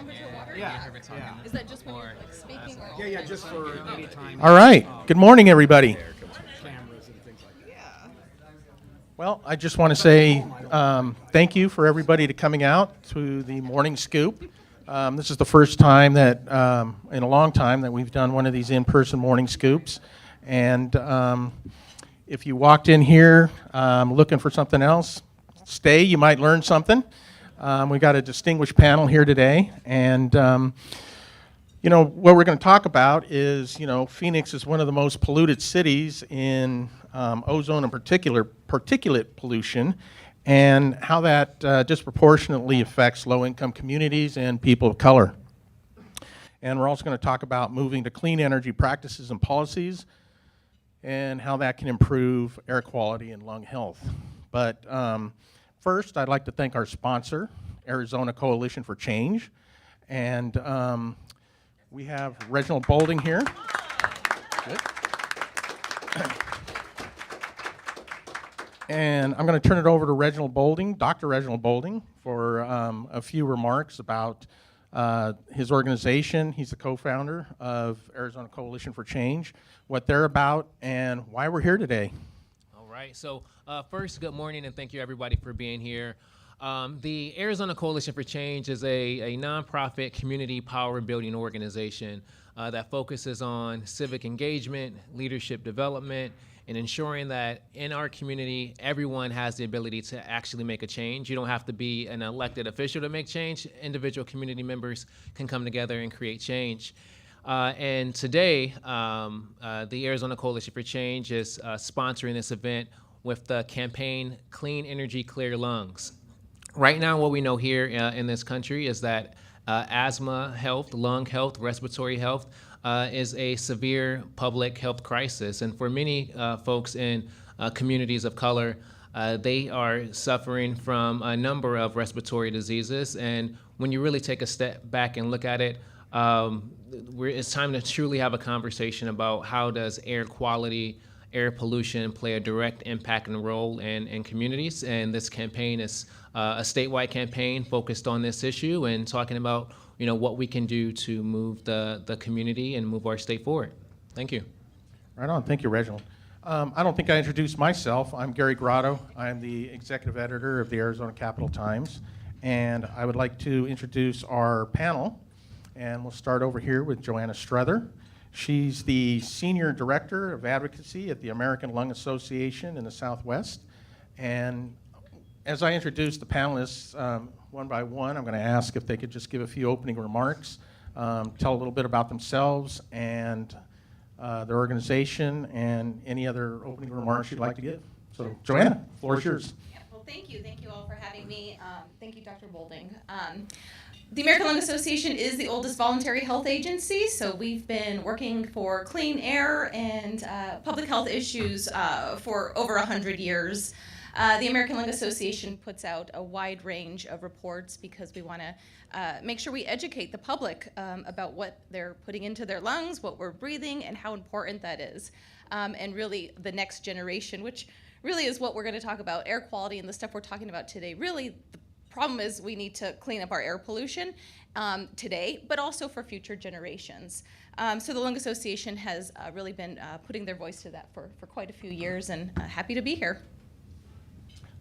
temperature water? Yeah. Is that just when you're like speaking? Or Yeah, just for any time. All right. Good morning, everybody. Cameras and things like that. Well, I just want to say thank you for everybody to coming out to the Morning Scoop. This is the first time that, in a long time, that we've done one of these in-person Morning Scoops. And if you walked in here looking for something else, stay. You might learn something. We got a distinguished panel here today. And you know, what we're going to talk about is, you know, Phoenix is one of the most polluted cities in ozone and particulate pollution, and how that disproportionately affects low-income communities and people of color. And we're also going to talk about moving to clean energy practices and policies, and how that can improve air quality and lung health. But first, I'd like to thank our sponsor, Arizona Coalition for Change, and we have Reginald Bolding here. Good. And I'm going to turn it over to Reginald Bolding, Dr. Reginald Bolding, for a few remarks about his organization. He's the co-founder of Arizona Coalition for Change, what they're about, and why we're here today. All right. So first, good morning, and thank you, everybody, for being here. The Arizona Coalition for Change is a nonprofit community power building organization that focuses on civic engagement, leadership development, and ensuring that in our community, everyone has the ability to actually make a change. You don't have to be an elected official to make change. Individual community members can come together and create change. And today, the Arizona Coalition for Change is sponsoring this event with the campaign Clean Energy, Clear Lungs. Right now, what we know here in this country is that asthma health, lung health, respiratory health is a severe public health crisis. And for many folks in communities of color, they are suffering from a number of respiratory diseases. And when you really take a step back and look at it, it's time to truly have a conversation about how does air quality, air pollution play a direct impact and role in communities. And this campaign is a statewide campaign focused on this issue and talking about, you know, what we can do to move the community and move our state forward. Thank you. Right on. Thank you, Reginald. I don't think I introduced myself. I'm Gary Grotto. I'm the executive editor of the Arizona Capital Times. And I would like to introduce our panel. And we'll start over here with JoAnna Strother. She's the Senior Director of Advocacy at the American Lung Association in the Southwest. And as I introduce the panelists one by one, I'm going to ask if they could just give a few opening remarks, tell a little bit about themselves and their organization, and any other opening remarks you'd like to give. So, JoAnna, the floor is yours. Yeah, well, thank you. Thank you all for having me. Thank you, Dr. Bolding. The American Lung Association is the oldest voluntary health agency, so we've been working for clean air and public health issues for over 100 years. The American Lung Association puts out a wide range of reports because we want to make sure we educate the public about what they're putting into their lungs, what we're breathing, and how important that is. And really the next generation, which really is what we're going to talk about, air quality and the stuff we're talking about today. Really, the problem is we need to clean up our air pollution today, but also for future generations. So the Lung Association has really been putting their voice to that for quite a few years, and happy to be here.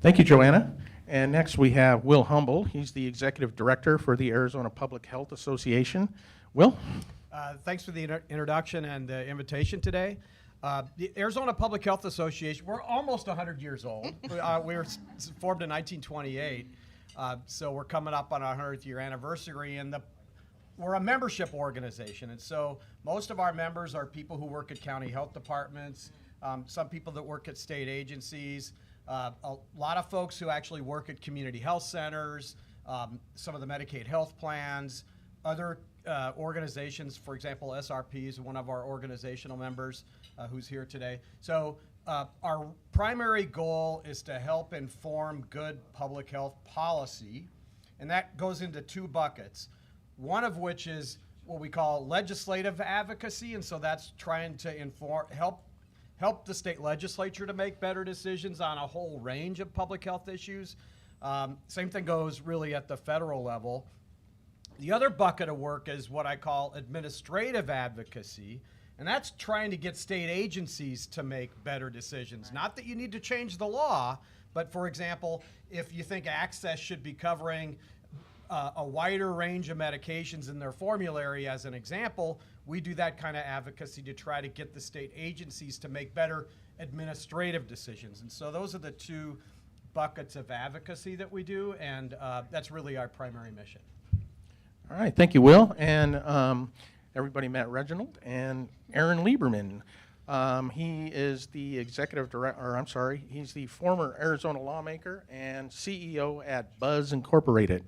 Thank you, JoAnna. And next we have Will Humble. He's the Executive Director for the Arizona Public Health Association. Will? Thanks for the introduction and the invitation today. The Arizona Public Health Association, we're almost 100 years old. We were formed in 1928, so we're coming up on our 100th year anniversary, and we're a membership organization, and so most of our members are people who work at county health departments, some people that work at state agencies, a lot of folks who actually work at community health centers, some of the Medicaid health plans, other organizations, for example, SRP is one of our organizational members who's here today. So our primary goal is to help inform good public health policy, and that goes into two buckets. One of which is what we call legislative advocacy, and so that's trying to help the state legislature to make better decisions on a whole range of public health issues. Same thing goes really at the federal level. The other bucket of work is what I call administrative advocacy, and that's trying to get state agencies to make better decisions. Not that you need to change the law, but for example, if you think access should be covering a wider range of medications in their formulary, as an example, we do that kind of advocacy to try to get the state agencies to make better administrative decisions. And so those are the two buckets of advocacy that we do, and that's really our primary mission. All right, thank you, Will. And everybody met Reginald and Aaron Lieberman. He is the executive director, or I'm sorry, he's the former Arizona lawmaker and CEO at Buzze Incorporated.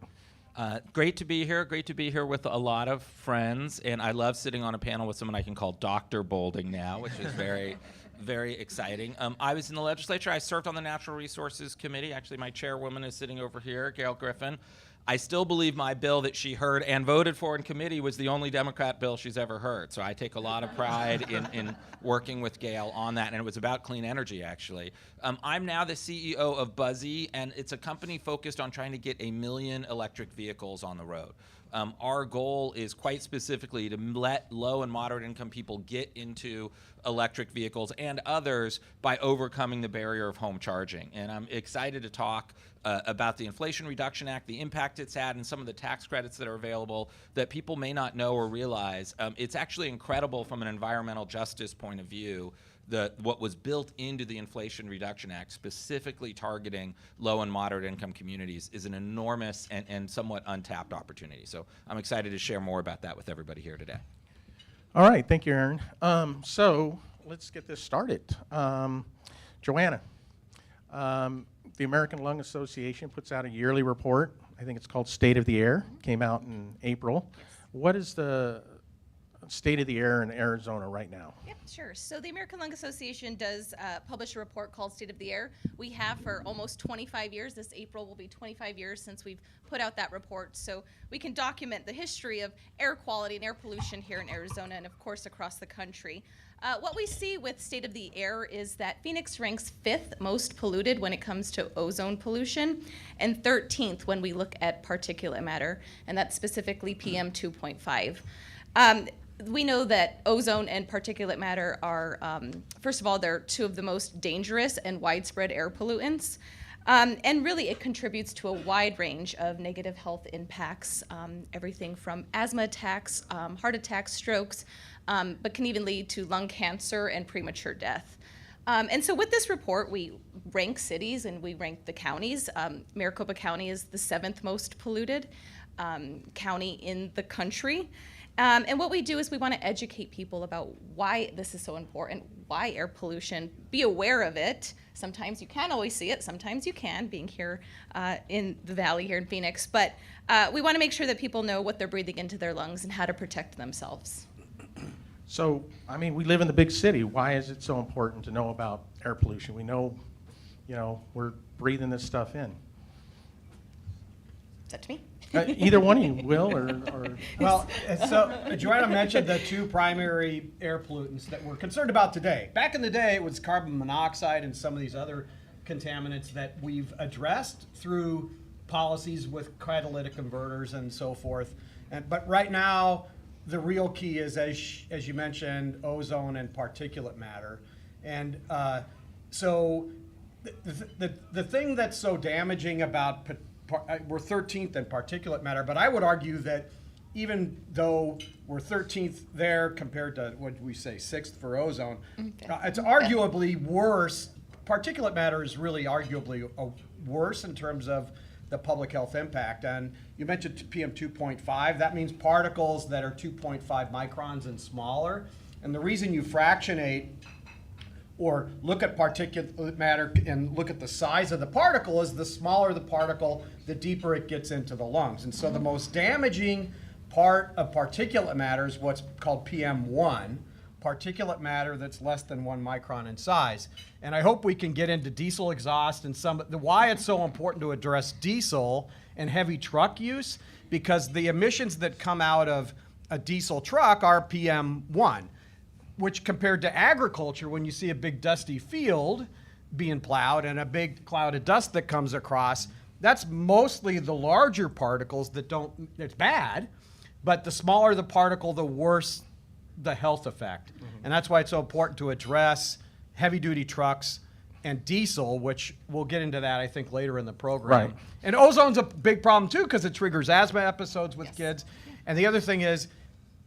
Great to be here. Great to be here with a lot of friends, and I love sitting on a panel with someone I can call Dr. Bolding now, which is very, very exciting. I was in the legislature. I served on the Natural Resources Committee. Actually, my chairwoman is sitting over here, Gail Griffin. I still believe my bill that she heard and voted for in committee was the only Democrat bill she's ever heard. So I take a lot of pride in working with Gail on that, and it was about clean energy, actually. I'm now the CEO of Buzze, and it's a company focused on trying to get 1 million electric vehicles on the road. Our goal is quite specifically to let low and moderate income people get into electric vehicles and others by overcoming the barrier of home charging. And I'm excited to talk about the Inflation Reduction Act, the impact it's had, and some of the tax credits that are available that people may not know or realize. It's actually incredible from an environmental justice point of view. What was built into the Inflation Reduction Act, specifically targeting low and moderate income communities, is an enormous and somewhat untapped opportunity. So I'm excited to share more about that with everybody here today. All right, thank you, Aaron. So let's get this started. JoAnna, the American Lung Association puts out a yearly report. I think it's called State of the Air. Came out in April. Yes. What is the state of the air in Arizona right now? Yep, sure. So the American Lung Association does publish a report called State of the Air. We have for almost 25 years. This April will be 25 years since we've put out that report. So we can document the history of air quality and air pollution here in Arizona and, of course, across the country. What we see with State of the Air is that Phoenix ranks 5th most polluted when it comes to ozone pollution and 13th when we look at particulate matter, and that's specifically PM 2.5. We know that ozone and particulate matter are, first of all, they're two of the most dangerous and widespread air pollutants. And really, it contributes to a wide range of negative health impacts, everything from asthma attacks, heart attacks, strokes, but can even lead to lung cancer and premature death. And so with this report, we rank cities and we rank the counties. Maricopa County is the 7th most polluted county in the country. And what we do is we want to educate people about why this is so important, why air pollution, be aware of it. Sometimes you can't always see it, sometimes you can, being here in the valley here in Phoenix. But we want to make sure that people know what they're breathing into their lungs and how to protect themselves. So, I mean, we live in the big city. Why is it so important to know about air pollution? We know, we're breathing this stuff in. Is that to me? Either one of you will, or Well, so JoAnna mentioned the two primary air pollutants that we're concerned about today. Back in the day, it was carbon monoxide and some of these other contaminants that we've addressed through policies with catalytic converters and so forth. But right now, the real key is, as you mentioned, ozone and particulate matter. And so the thing that's so damaging about we're 13th in particulate matter, but I would argue that even though we're 13th there compared to, what do we say, 6th for ozone, it's arguably worse. Particulate matter is really arguably worse in terms of the public health impact. And you mentioned PM 2.5. That means particles that are 2.5 microns and smaller. And the reason you fractionate or look at particulate matter and look at the size of the particle is the smaller the particle, the deeper it gets into the lungs. And so the most damaging part of particulate matter is what's called PM1, particulate matter that's less than 1 micron in size. And I hope we can get into diesel exhaust and why it's so important to address diesel and heavy truck use, because the emissions that come out of a diesel truck are PM1. Which compared to agriculture, when you see a big dusty field being plowed and a big cloud of dust that comes across, that's mostly the larger particles that's bad. But the smaller the particle, the worse the health effect. And that's why it's so important to address heavy-duty trucks and diesel, which we'll get into that, I think, later in the program. Right. And ozone's a big problem, too, because it triggers asthma episodes with kids. And the other thing is,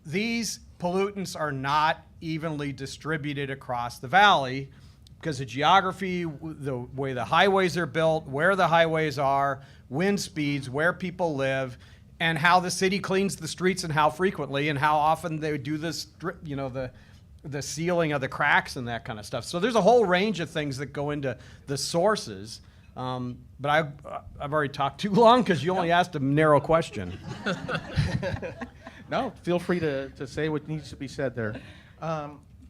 these pollutants are not evenly distributed across the valley because of geography, the way the highways are built, where the highways are, wind speeds, where people live, and how the city cleans the streets and how frequently and how often they do this, the sealing of the cracks and that kind of stuff. So there's a whole range of things that go into the sources. But I've already talked too long because you only asked a narrow question. No, feel free to say what needs to be said there.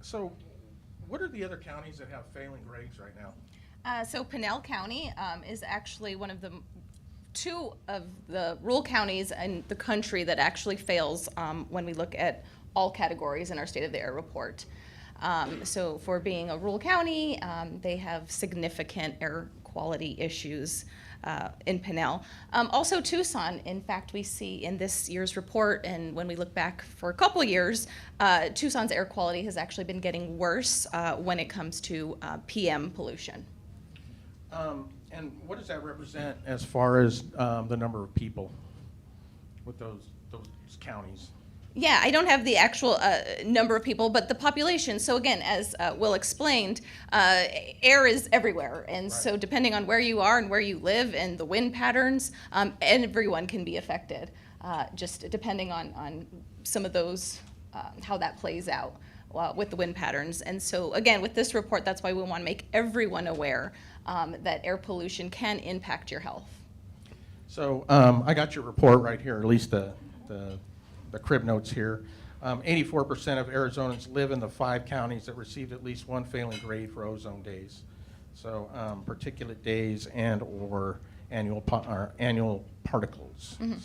So what are the other counties that have failing grades right now? So Pinell County is actually one of the two of the rural counties in the country that actually fails when we look at all categories in our State of the Air report. So for being a rural county, they have significant air quality issues in Pinell. Also Tucson, in fact, we see in this year's report, and when we look back for a couple years, Tucson's air quality has actually been getting worse when it comes to PM pollution. And what does that represent as far as the number of people with those counties? Yeah, I don't have the actual number of people, but the population. So again, as Will explained, air is everywhere. And so depending on where you are and where you live and the wind patterns, everyone can be affected, just depending on some of those, how that plays out with the wind patterns. And so again, with this report, that's why we want to make everyone aware that air pollution can impact your health. So I got your report right here, at least the crib notes here. 84% of Arizonans live in the 5 counties that received at least one failing grade for ozone days. So particulate days and or annual particles. Mm-hmm.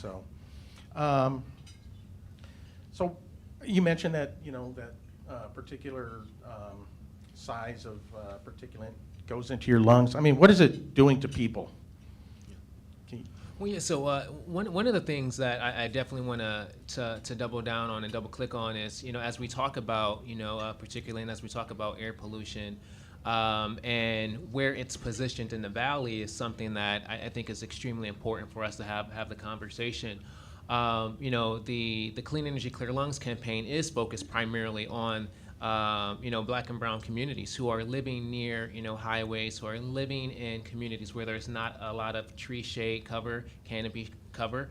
So you mentioned that that particular size of particulate goes into your lungs. I mean, what is it doing to people? Well, yeah, so one of the things that I definitely want to double down on and double click on is, as we talk about, particularly, and as we talk about air pollution and where it's positioned in the valley is something that I think is extremely important for us to have the conversation. The Clean Energy, Clear Lungs campaign is focused primarily on Black and brown communities who are living near, highways, who are living in communities where there's not a lot of tree shade cover, canopy cover,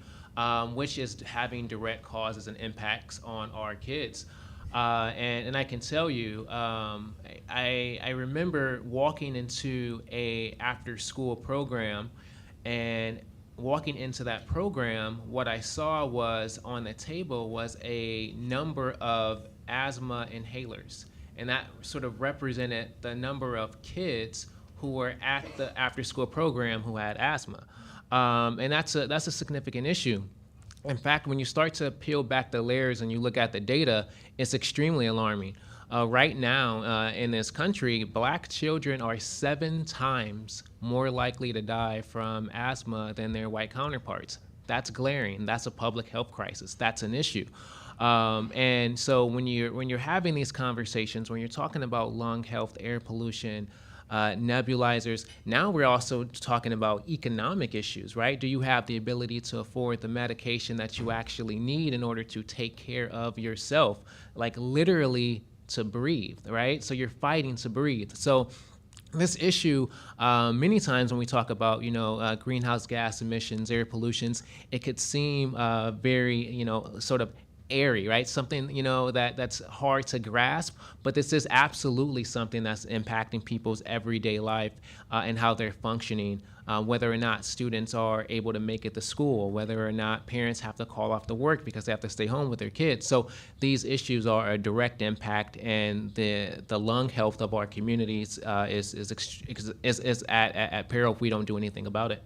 which is having direct causes and impacts on our kids. And I can tell you, I remember walking into a after-school program, and walking into that program, what I saw was on the table was a number of asthma inhalers, and that sort of represented the number of kids who were at the after-school program who had asthma, and that's a significant issue. In fact, when you start to peel back the layers and you look at the data, it's extremely alarming. Right now in this country, Black children are 7 times more likely to die from asthma than their white counterparts. That's glaring. That's a public health crisis. That's an issue. And so when you're having these conversations, when you're talking about lung health, air pollution, nebulizers, now we're also talking about economic issues, right? Do you have the ability to afford the medication that you actually need in order to take care of yourself, like literally to breathe, right? So you're fighting to breathe. So this issue, many times when we talk about, greenhouse gas emissions, air pollutions, it could seem very, sort of airy, right? Something, that's hard to grasp, but this is absolutely something that's impacting people's everyday life and how they're functioning, whether or not students are able to make it to school, whether or not parents have to call off the work because they have to stay home with their kids. So these issues are a direct impact, and the lung health of our communities is at peril if we don't do anything about it.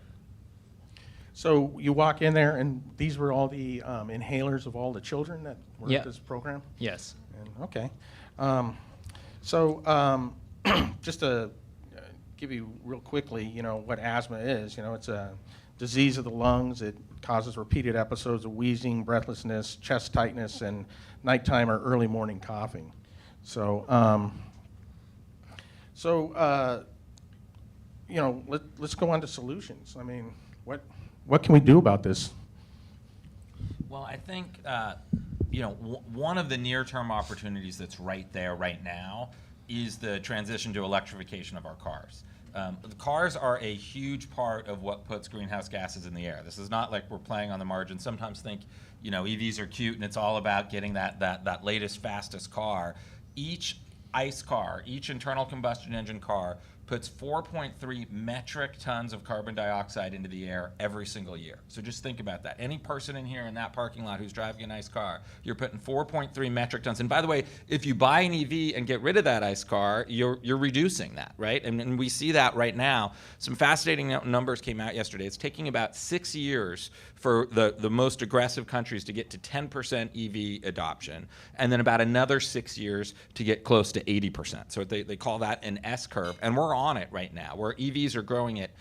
So you walk in there, and these were all the inhalers of all the children that were Yep. at this program? Yes. And, okay. Just to give you real quickly, what asthma is, it's disease of the lungs. It causes repeated episodes of wheezing, breathlessness, chest tightness, and nighttime or early morning coughing. So, let's go on to solutions. I mean, what can we do about this? Well, I think one of the near-term opportunities that's right there right now is the transition to electrification of our cars. The cars are a huge part of what puts greenhouse gases in the air. This is not like we're playing on the margin. Sometimes think, EVs are cute and it's all about getting that latest, fastest car. Each ICE car, each internal combustion engine car, puts 4.3 metric tons of carbon dioxide into the air every single year. So just think about that. Any person in here in that parking lot who's driving a nice car, you're putting 4.3 metric tons. And by the way, if you buy an EV and get rid of that ICE car, you're reducing that, right? And we see that right now. Some fascinating numbers came out yesterday. It's taking about 6 years for the most aggressive countries to get to 10% EV adoption, and then about another 6 years to get close to 80%. So they call that an S curve, and we're on it right now, where EVs are growing at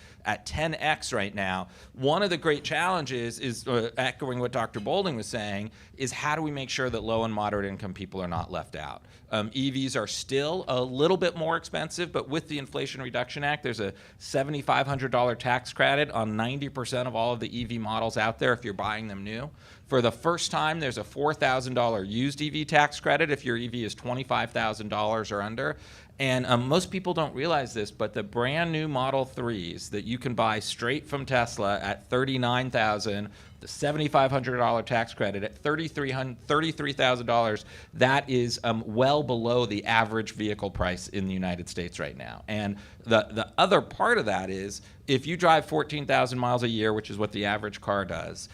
10x right now. One of the great challenges is, echoing what Dr. Bolding was saying, is how do we make sure that low and moderate income people are not left out? EVs are still a little bit more expensive, but with the Inflation Reduction Act, there's a $7,500 tax credit on 90% of all of the EV models out there if you're buying them new. For the first time, there's a $4,000 used EV tax credit if your EV is $25,000 or under. And most people don't realize this, but the brand new Model 3s that you can buy straight from Tesla at $39,000, the $7,500 tax credit at $33,000, that is well below the average vehicle price in the United States right now. And the other part of that is, if you drive 14,000 miles a year, which is what the average car does,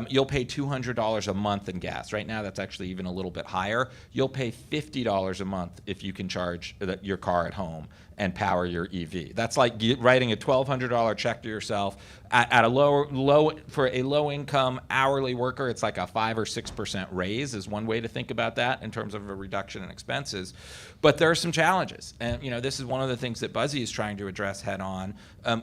you'll pay $200 a month in gas. Right now, that's actually even a little bit higher. You'll pay $50 a month if you can charge your car at home and power your EV. That's like writing a $1,200 check to yourself. At a for a low-income hourly worker, it's like a 5 or 6% raise is one way to think about that in terms of a reduction in expenses. But there are some challenges, and this is one of the things that Buzze is trying to address head-on.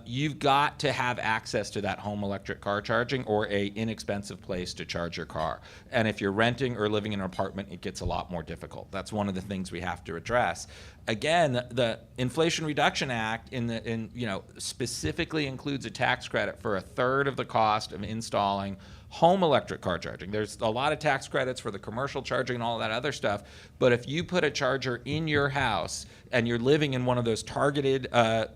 You've got to have access to that home electric car charging or a inexpensive place to charge your car. And if you're renting or living in an apartment, it gets a lot more difficult. That's one of the things we have to address. Again, the Inflation Reduction Act specifically includes a tax credit for a third of the cost of installing home electric car charging. There's a lot of tax credits for the commercial charging and all that other stuff, but if you put a charger in your house and you're living in one of those targeted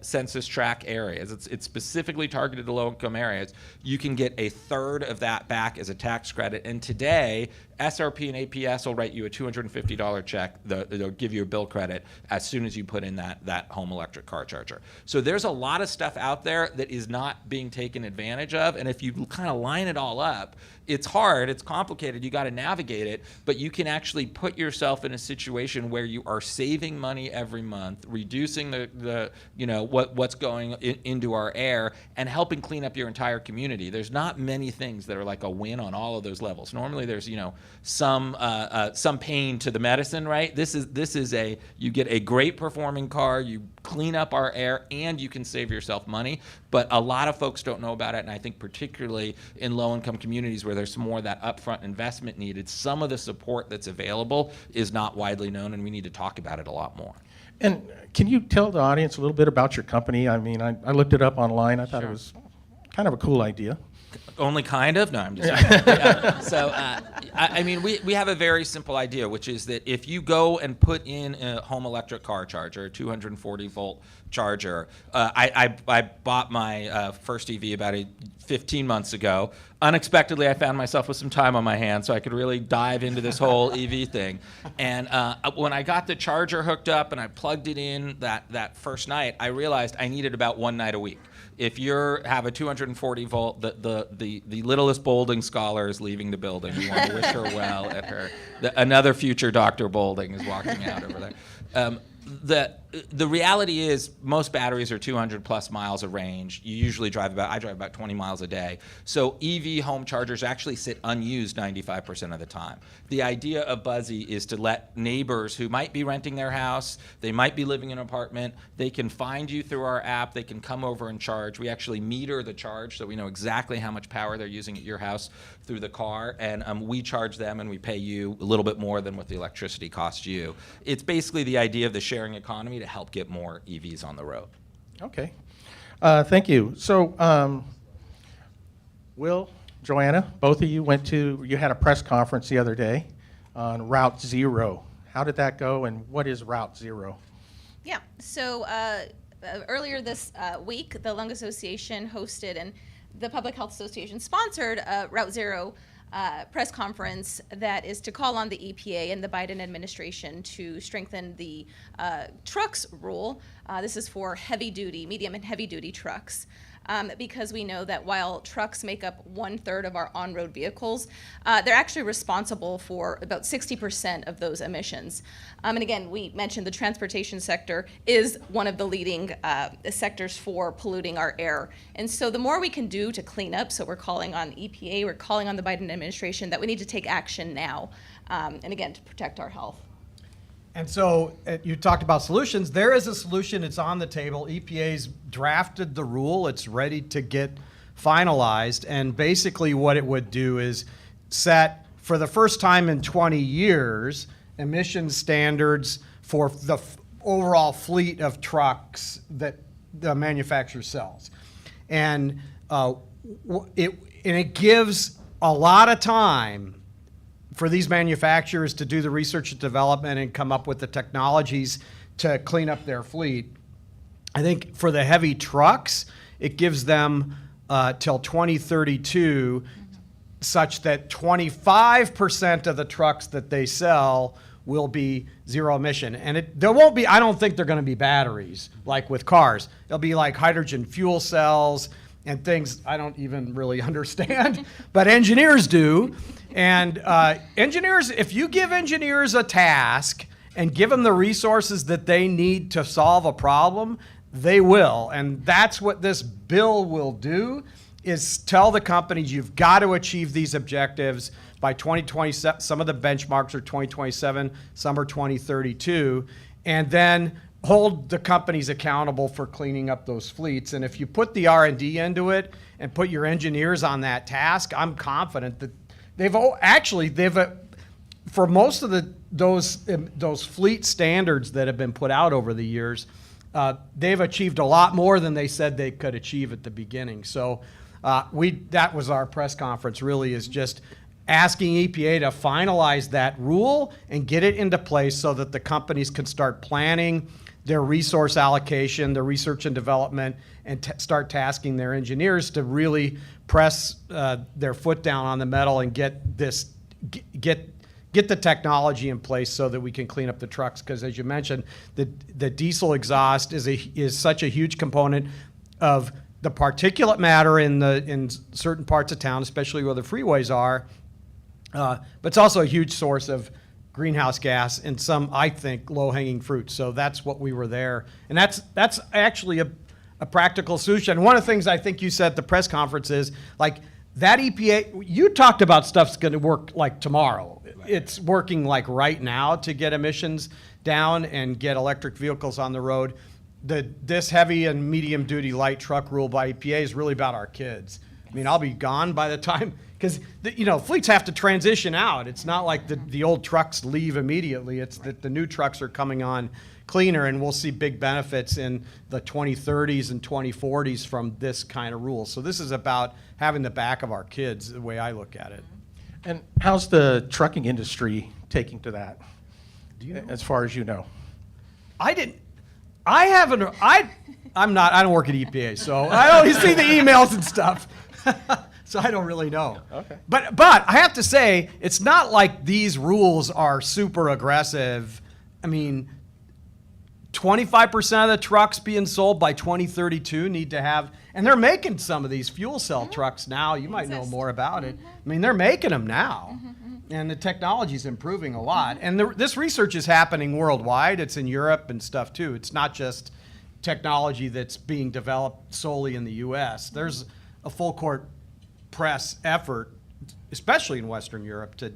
census tract areas, it's specifically targeted to low-income areas, you can get a third of that back as a tax credit. And today, SRP and APS will write you a $250 check. They'll give you a bill credit as soon as you put in that home electric car charger. So there's a lot of stuff out there that is not being taken advantage of, and if you kind of line it all up, it's hard, it's complicated, you got to navigate it, but you can actually put yourself in a situation where you are saving money every month, reducing what's going into our air, and helping clean up your entire community. There's not many things that are like a win on all of those levels. Normally there's some pain to the medicine, right? This is you get a great performing car, you clean up our air, and you can save yourself money. But a lot of folks don't know about it, and I think particularly in low-income communities where there's more of that upfront investment needed, some of the support that's available is not widely known, and we need to talk about it a lot more. And can you tell the audience a little bit about your company? I mean, I looked it up online. I thought it was kind of a cool idea. Only kind of? No, I'm just kidding. We have a very simple idea, which is that if you go and put in a home electric car charger, a 240-volt charger, I bought my first EV about 15 months ago. Unexpectedly, I found myself with some time on my hands, so I could really dive into this whole EV thing. And when I got the charger hooked up and I plugged it in that first night, I realized I needed about one night a week. If you have a 240 volt, the littlest Bolding scholar is leaving the building. We want to wish her well at her. Another future Dr. Bolding is walking out over there. the reality is most batteries are 200 plus miles of range. You usually I drive about 20 miles a day. So EV home chargers actually sit unused 95% of the time. The idea of Buzze is to let neighbors who might be renting their house, they might be living in an apartment, they can find you through our app, they can come over and charge. We actually meter the charge so we know exactly how much power they're using at your house through the car, and we charge them and we pay you a little bit more than what the electricity costs you. It's basically the idea of the sharing economy to help get more EVs on the road. Okay. Thank you. So, Will, JoAnna, both of you you had a press conference the other day on Route Zero. How did that go, and what is Route Zero? Yeah, so earlier this week, the Lung Association hosted and the Public Health Association sponsored a Route Zero press conference that is to call on the EPA and the Biden administration to strengthen the trucks rule. This is for medium and heavy duty trucks. Because we know that while trucks make up 1/3 of our on-road vehicles, they're actually responsible for about 60% of those emissions. And again, we mentioned the transportation sector is one of the leading sectors for polluting our air. And so the more we can do to clean up, so we're calling on EPA, we're calling on the Biden administration that we need to take action now, and again, to protect our health. And so you talked about solutions. There is a solution. It's on the table. EPA's drafted the rule. It's ready to get finalized. And basically what it would do is set, for the first time in 20 years, emission standards for the overall fleet of trucks that the manufacturer sells. And it gives a lot of time for these manufacturers to do the research and development and come up with the technologies to clean up their fleet. I think for the heavy trucks, it gives them till 2032 such that 25% of the trucks that they sell will be zero emission. And there won't be, I don't think they're gonna be batteries like with cars. They'll be like hydrogen fuel cells and things I don't even really understand, but engineers do. And engineers, if you give engineers a task and give them the resources that they need to solve a problem, they will. And that's what this bill will do, is tell the companies you've got to achieve these objectives by 2027. Some of the benchmarks are 2027, some are 2032. And then hold the companies accountable for cleaning up those fleets. And if you put the R&D into it and put your engineers on that task, I'm confident that for most of those fleet standards that have been put out over the years, they've achieved a lot more than they said they could achieve at the beginning. So that was our press conference, really, is just asking EPA to finalize that rule and get it into place so that the companies can start planning their resource allocation, their research and development, and start tasking their engineers to really press their foot down on the metal and get the technology in place so that we can clean up the trucks. Because as you mentioned, the diesel exhaust is such a huge component of the particulate matter in certain parts of town, especially where the freeways are. But it's also a huge source of greenhouse gas and some, I think, low-hanging fruit. So that's what we were there. And that's actually a practical solution. One of the things I think you said at the press conference is, like, that EPA, you talked about stuff's going to work like tomorrow. It's working like right now to get emissions down and get electric vehicles on the road. This heavy and medium duty light truck rule by EPA is really about our kids. I mean, I'll be gone by the time, because fleets have to transition out. It's not like the old trucks leave immediately. It's that the new trucks are coming on cleaner, and we'll see big benefits in the 2030s and 2040s from this kind of rule. So this is about having the back of our kids, the way I look at it. And how's the trucking industry taking to that, as far as you know? I don't work at EPA, so I only see the emails and stuff. So I don't really know. Okay. But I have to say, it's not like these rules are super aggressive. I mean, 25% of the trucks being sold by 2032 need to have, and they're making some of these fuel cell trucks now. You might know more about it. I mean, they're making them now. And the technology is improving a lot. And this research is happening worldwide. It's in Europe and stuff too. It's not just technology that's being developed solely in the U.S. There's a full court press effort, especially in Western Europe, to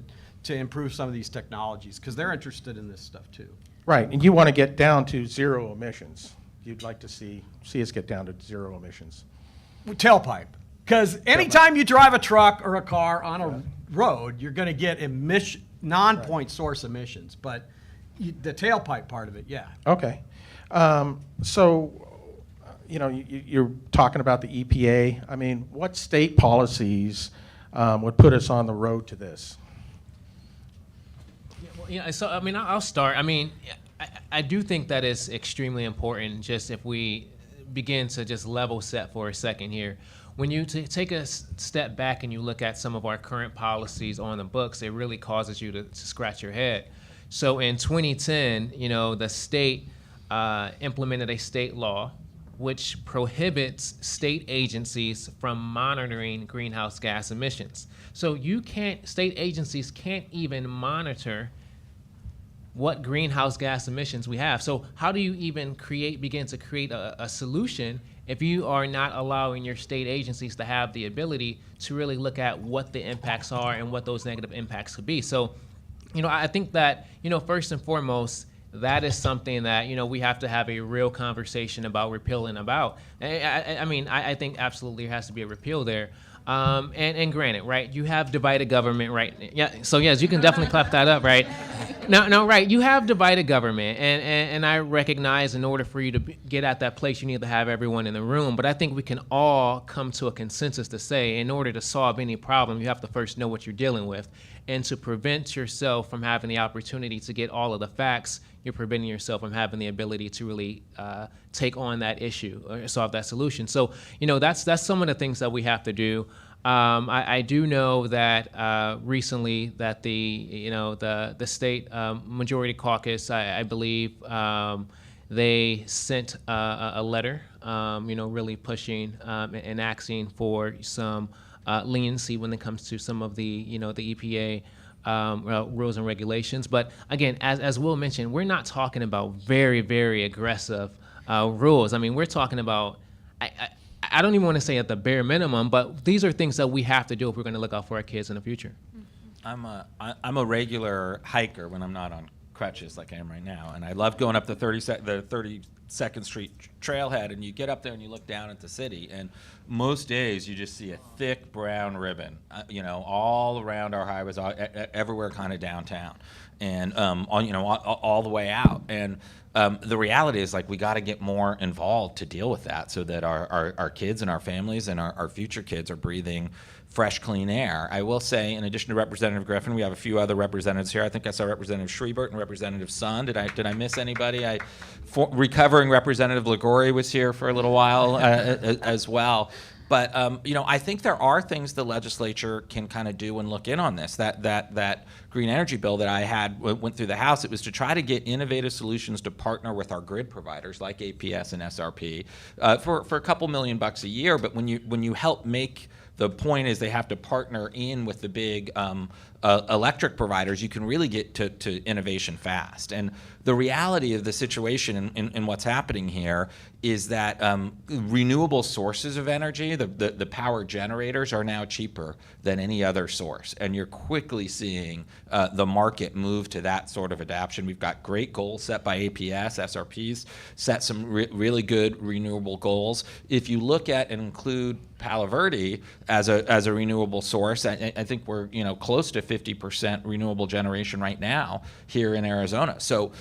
improve some of these technologies because they're interested in this stuff too. Right, and you want to get down to zero emissions. You'd like to see us get down to zero emissions. Tailpipe. Because anytime you drive a truck or a car on a road, you're going to get non-point source emissions. But the tailpipe part of it, yeah. Okay. So, you're talking about the EPA. I mean, what state policies would put us on the road to this? Yeah, so I mean, I'll start. I mean, I do think that is extremely important. Just if we begin to just level set for a second here, when you take a step back and you look at some of our current policies on the books, it really causes you to scratch your head. So in 2010, the state implemented a state law which prohibits state agencies from monitoring greenhouse gas emissions. So state agencies can't even monitor what greenhouse gas emissions we have. So how do you even begin to create a solution if you are not allowing your state agencies to have the ability to really look at what the impacts are and what those negative impacts could be? So, I think that, first and foremost, that is something that, we have to have a real conversation about repealing about. I think absolutely there has to be a repeal there. And granted, right, you have divided government, right? Yeah, so yes, you can definitely clap that up, right? No, right, you have divided government, and I recognize in order for you to get at that place, you need to have everyone in the room, but I think we can all come to a consensus to say, in order to solve any problem, you have to first know what you're dealing with, and to prevent yourself from having the opportunity to get all of the facts, you're preventing yourself from having the ability to really take on that issue or solve that solution. So, that's some of the things that we have to do. I do know that recently that the state majority caucus, I believe, they sent a letter, really pushing and asking for some leniency when it comes to some of the EPA rules and regulations. But again, as Will mentioned, we're not talking about very, very aggressive rules. I mean, we're talking about, I don't even want to say at the bare minimum, but these are things that we have to do if we're going to look out for our kids in the future. I'm a regular hiker when I'm not on crutches like I am right now, and I love going up the 32nd Street trailhead, and you get up there and you look down at the city, and most days you just see a thick brown ribbon, all around our highways, everywhere kind of downtown, and all the way out. And the reality is, like, we got to get more involved to deal with that so that our kids and our families and our future kids are breathing fresh, clean air. I will say, in addition to Representative Griffin, we have a few other representatives here. I think I saw Representative Schriebert and Representative Sun. Did I miss anybody? Recovering Representative Ligori was here for a little while as well. But I think there are things the legislature can kind of do and look in on this. That green energy bill that I had went through the House. It was to try to get innovative solutions to partner with our grid providers like APS and SRP for a couple $1 million a year. But when you help make, the point is they have to partner in with the big electric providers, you can really get to innovation fast. And the reality of the situation in what's happening here is that renewable sources of energy, the power generators, are now cheaper than any other source. And you're quickly seeing the market move to that sort of adaptation. We've got great goals set by APS, SRPs, set some really good renewable goals. If you look at and include Palo Verde as a renewable source, I think we're close to 50% renewable generation right now here in Arizona. So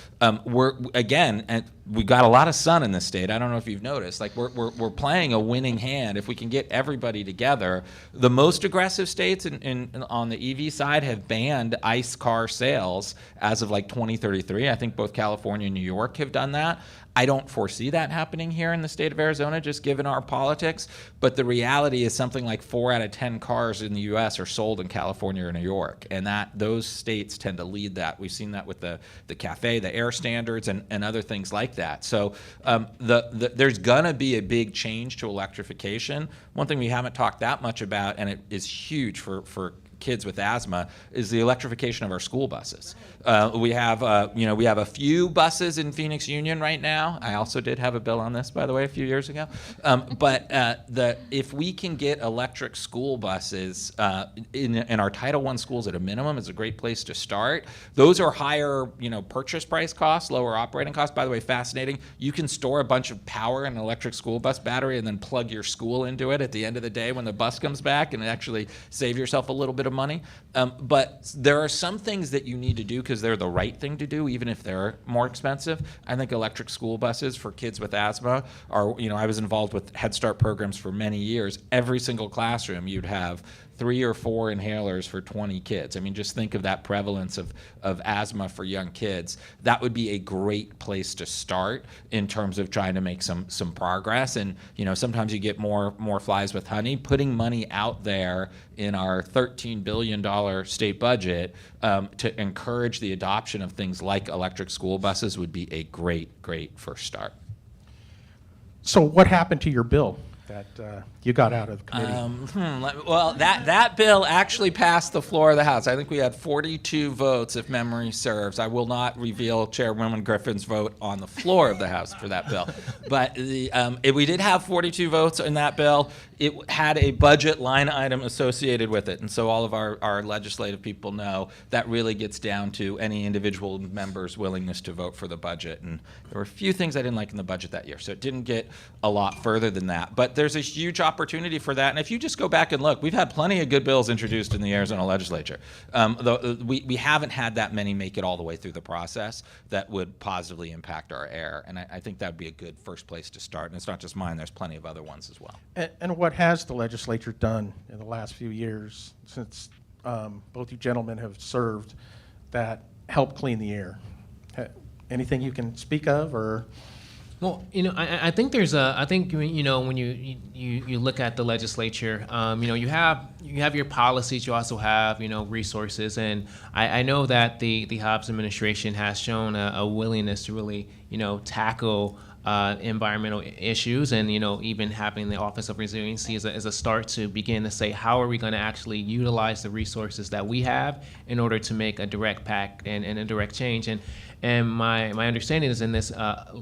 we're again, and we got a lot of sun in this state. I don't know if you've noticed. Like we're playing a winning hand if we can get everybody together. The most aggressive states on the EV side have banned ICE car sales as of like 2033. I think both California and New York have done that. I don't foresee that happening here in the state of Arizona, just given our politics. But the reality is something like 4 out of 10 cars in the U.S. are sold in California or New York, and those states tend to lead that. We've seen that with the CAFE, the air standards, and other things like that. So there's gonna be a big change to electrification. One thing we haven't talked that much about, and it is huge for kids with asthma is the electrification of our school buses. We have a few buses in Phoenix Union right now. I also did have a bill on this, by the way, a few years ago. If we can get electric school buses in our Title I schools at a minimum, is a great place to start. Those are higher, purchase price costs, lower operating costs. By the way, fascinating. You can store a bunch of power in an electric school bus battery and then plug your school into it at the end of the day when the bus comes back and actually save yourself a little bit of money. But there are some things that you need to do because they're the right thing to do, even if they're more expensive. I think electric school buses for kids with asthma are, I was involved with Head Start programs for many years. Every single classroom you'd have 3 or 4 inhalers for 20 kids. I mean, just think of that prevalence of asthma for young kids. That would be a great place to start in terms of trying to make some progress. And, sometimes you get more flies with honey. Putting money out there in our $13 billion state budget to encourage the adoption of things like electric school buses would be a great first start. So what happened to your bill that you got out of committee? Well, that bill actually passed the floor of the House. I think we had 42 votes, if memory serves. I will not reveal Chairwoman Griffin's vote on the floor of the House for that bill. But we did have 42 votes in that bill. It had a budget line item associated with it. And so all of our legislative people know that really gets down to any individual member's willingness to vote for the budget. And there were a few things I didn't like in the budget that year. So it didn't get a lot further than that. But there's a huge opportunity for that. And if you just go back and look, we've had plenty of good bills introduced in the Arizona legislature. We haven't had that many make it all the way through the process that would positively impact our air. And I think that would be a good first place to start. And it's not just mine. There's plenty of other ones as well. And what has the legislature done in the last few years since both you gentlemen have served that help clean the air? Anything you can speak of, or? Well, I think when you look at the legislature, you have your policies, you also have, resources. And I know that the Hobbs administration has shown a willingness to really, tackle environmental issues, and even having the Office of Resiliency as a start to begin to say, how are we going to actually utilize the resources that we have in order to make a direct impact and a direct change. And my understanding is in this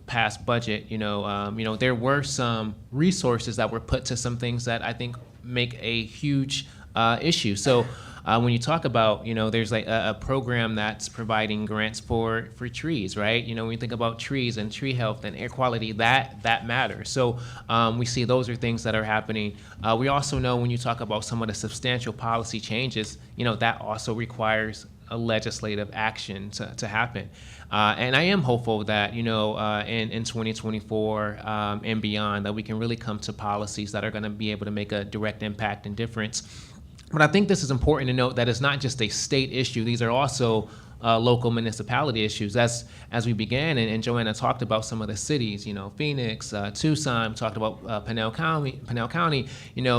past budget, there were some resources that were put to some things that I think make a huge issue. So when you talk about, there's like a program that's providing grants for trees, right? When you think about trees and tree health and air quality, that matters. So we see those are things that are happening. We also know when you talk about some of the substantial policy changes, that also requires a legislative action to happen. And I am hopeful that, in 2024 and beyond, that we can really come to policies that are going to be able to make a direct impact and difference. But I think this is important to note that it's not just a state issue. These are also local municipality issues. As we began, and JoAnna talked about some of the cities, Phoenix, Tucson, talked about Pinal County,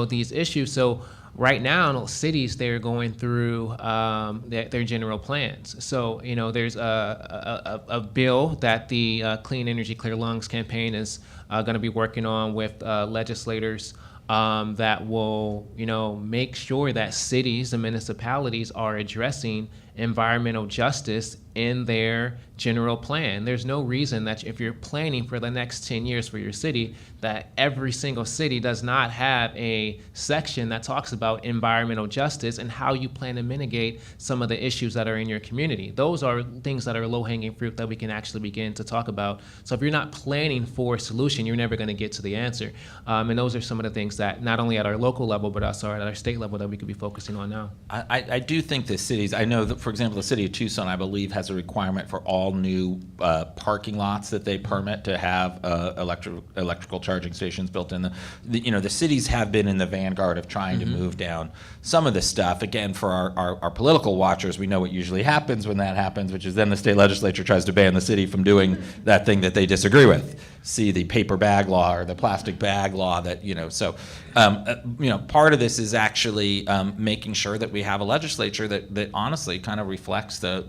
these issues. So right now, cities, they're going through their general plans. So, there's a bill that the Clean Energy, Clear Lungs campaign is going to be working on with legislators that will, make sure that cities and municipalities are addressing environmental justice in their general plan. There's no reason that if you're planning for the next 10 years for your city, that every single city does not have a section that talks about environmental justice and how you plan to mitigate some of the issues that are in your community. Those are things that are low-hanging fruit that we can actually begin to talk about. So if you're not planning for a solution, you're never going to get to the answer. And those are some of the things that not only at our local level, but also at our state level that we could be focusing on now. I do think the cities, I know that, for example, the city of Tucson, I believe, has a requirement for all new parking lots that they permit to have electrical charging stations built in. The cities have been in the vanguard of trying to move down some of this stuff. Again, for our political watchers, we know what usually happens when that happens, which is then the state legislature tries to ban the city from doing that thing that they disagree with. see the paper bag law or the plastic bag law that, so, part of this is actually making sure that we have a legislature that honestly kind of reflects the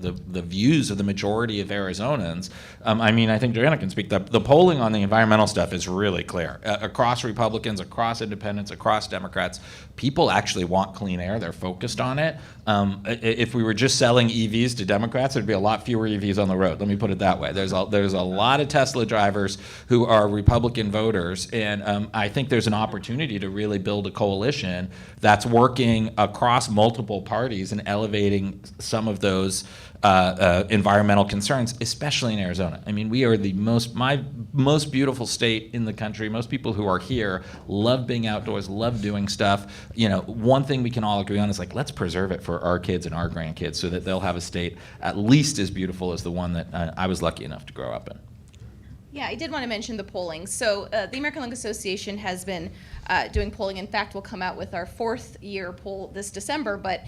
views of the majority of Arizonans. I think JoAnna can speak. The polling on the environmental stuff is really clear. Across Republicans, across independents, across Democrats, people actually want clean air. They're focused on it. If we were just selling EVs to Democrats, there'd be a lot fewer EVs on the road. Let me put it that way. There's a lot of Tesla drivers who are Republican voters, and I think there's an opportunity to really build a coalition that's working across multiple parties and elevating some of those environmental concerns, especially in Arizona. We are my most beautiful state in the country. Most people who are here love being outdoors, love doing stuff. One thing we can all agree on is let's preserve it for our kids and our grandkids so that they'll have a state at least as beautiful as the one that I was lucky enough to grow up in. Yeah, I did want to mention the polling. So the American Lung Association has been doing polling. In fact, we'll come out with our 4th year poll this December. But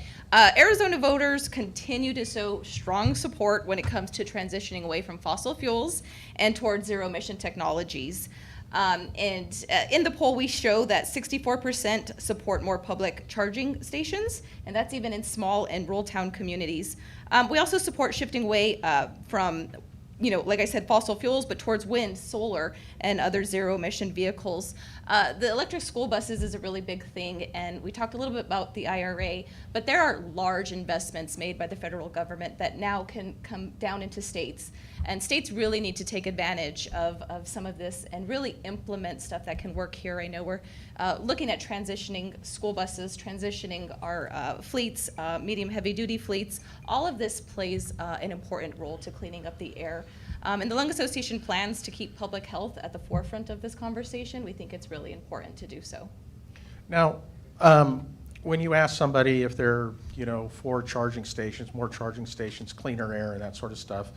Arizona voters continue to show strong support when it comes to transitioning away from fossil fuels and towards zero-emission technologies. In the poll, we show that 64% support more public charging stations, and that's even in small and rural town communities. We also support shifting away from like I said, fossil fuels, but towards wind, solar, and other zero-emission vehicles. The electric school buses is a really big thing, and we talked a little bit about the IRA, but there are large investments made by the federal government that now can come down into states. And states really need to take advantage of some of this and really implement stuff that can work here. I know we're looking at transitioning school buses, transitioning our fleets, medium heavy-duty fleets. All of this plays an important role to cleaning up the air. And the Lung Association plans to keep public health at the forefront of this conversation. We think it's really important to do so. Now, when you ask somebody if they're, for charging stations, more charging stations, cleaner air, and that sort of stuff,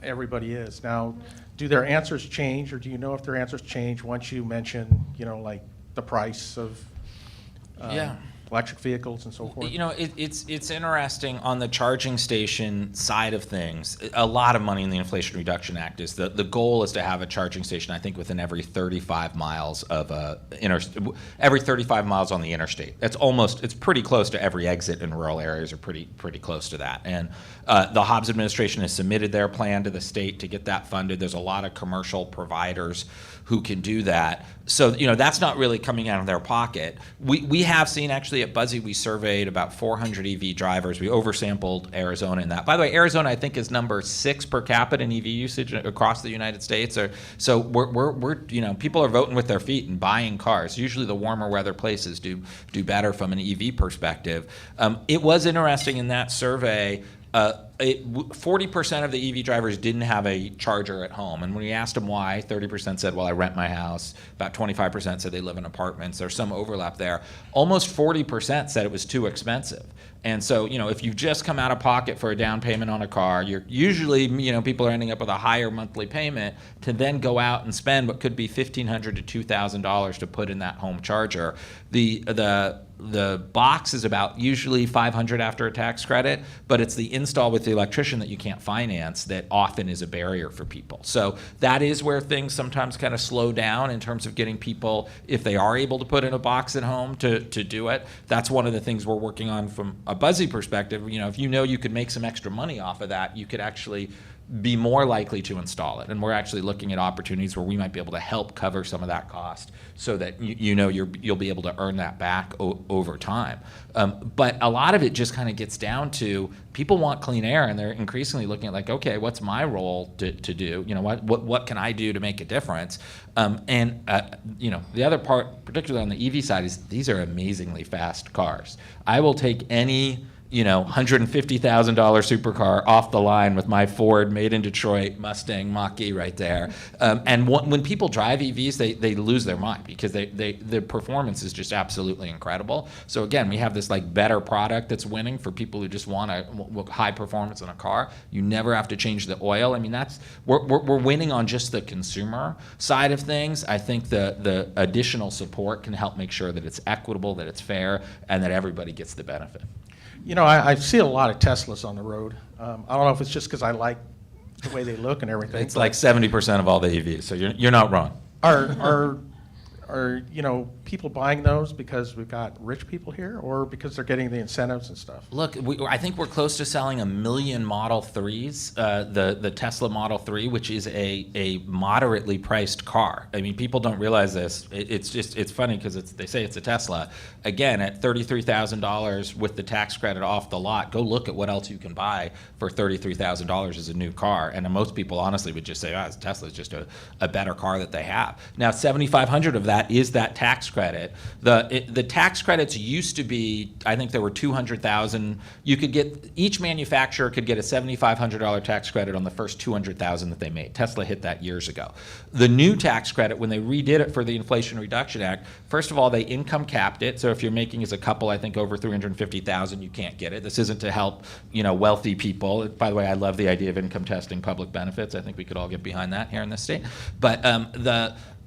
everybody is. Now, do their answers change, or do you know if their answers change once you mention, the price of electric vehicles and so forth? It's interesting on the charging station side of things. A lot of money in the Inflation Reduction Act is the goal is to have a charging station, I think, within every 35 miles of every 35 miles on the interstate. It's pretty close to every exit in rural areas, or pretty close to that. And the Hobbs administration has submitted their plan to the state to get that funded. There's a lot of commercial providers who can do that. So, that's not really coming out of their pocket. We have seen, actually, at Buzze, we surveyed about 400 EV drivers. We oversampled Arizona in that. By the way, Arizona, I think, is number 6 per capita in EV usage across the United States. So we're people are voting with their feet and buying cars. Usually the warmer weather places do better from an EV perspective. It was interesting in that survey, 40% of the EV drivers didn't have a charger at home. And when we asked them why, 30% said, well, I rent my house. About 25% said they live in apartments. There's some overlap there. Almost 40% said it was too expensive. And so, if you've just come out of pocket for a down payment on a car, you're usually, people are ending up with a higher monthly payment to then go out and spend what could be $1,500 to $2,000 to put in that home charger. The box is about usually $500 after a tax credit, but it's the install with the electrician that you can't finance that often is a barrier for people. So that is where things sometimes kind of slow down in terms of getting people, if they are able to put in a box at home, to do it. That's one of the things we're working on from a Buzze perspective. If you could make some extra money off of that, you could actually be more likely to install it. And we're actually looking at opportunities where we might be able to help cover some of that cost so that you'll be able to earn that back over time. But a lot of it just kind of gets down to people want clean air, and they're increasingly looking at okay, what's my role to do? What can I do to make a difference? The other part, particularly on the EV side, is these are amazingly fast cars. I will take any $150,000 supercar off the line with my Ford made in Detroit Mustang Mach-E right there. And when people drive EVs, they lose their mind because the performance is just absolutely incredible. So again, we have this better product that's winning for people who just want a high performance in a car. You never have to change the oil. We're winning on just the consumer side of things. I think the additional support can help make sure that it's equitable, that it's fair, and that everybody gets the benefit. I see a lot of Teslas on the road. I don't know if it's just because I like the way they look and everything. It's like 70% of all the EVs, so you're not wrong. Are people buying those because we've got rich people here, or because they're getting the incentives and stuff? Look, I think we're close to selling 1 million Model 3s, the Tesla Model 3, which is a moderately priced car. I mean, people don't realize this. It's funny because they say it's a Tesla. Again, at $33,000 with the tax credit off the lot, go look at what else you can buy for $33,000 as a new car. And most people honestly would just say, Tesla is just a better car that they have. Now, $7,500 of that is that tax credit. The tax credits used to be, I think there were 200,000. You could get, each manufacturer could get a $7,500 tax credit on the first 200,000 that they made. Tesla hit that years ago. The new tax credit, when they redid it for the Inflation Reduction Act, first of all, they income capped it. So if you're making as a couple, I think over 350,000, you can't get it. This isn't to help, wealthy people. By the way, I love the idea of income testing public benefits. I think we could all get behind that here in this state. But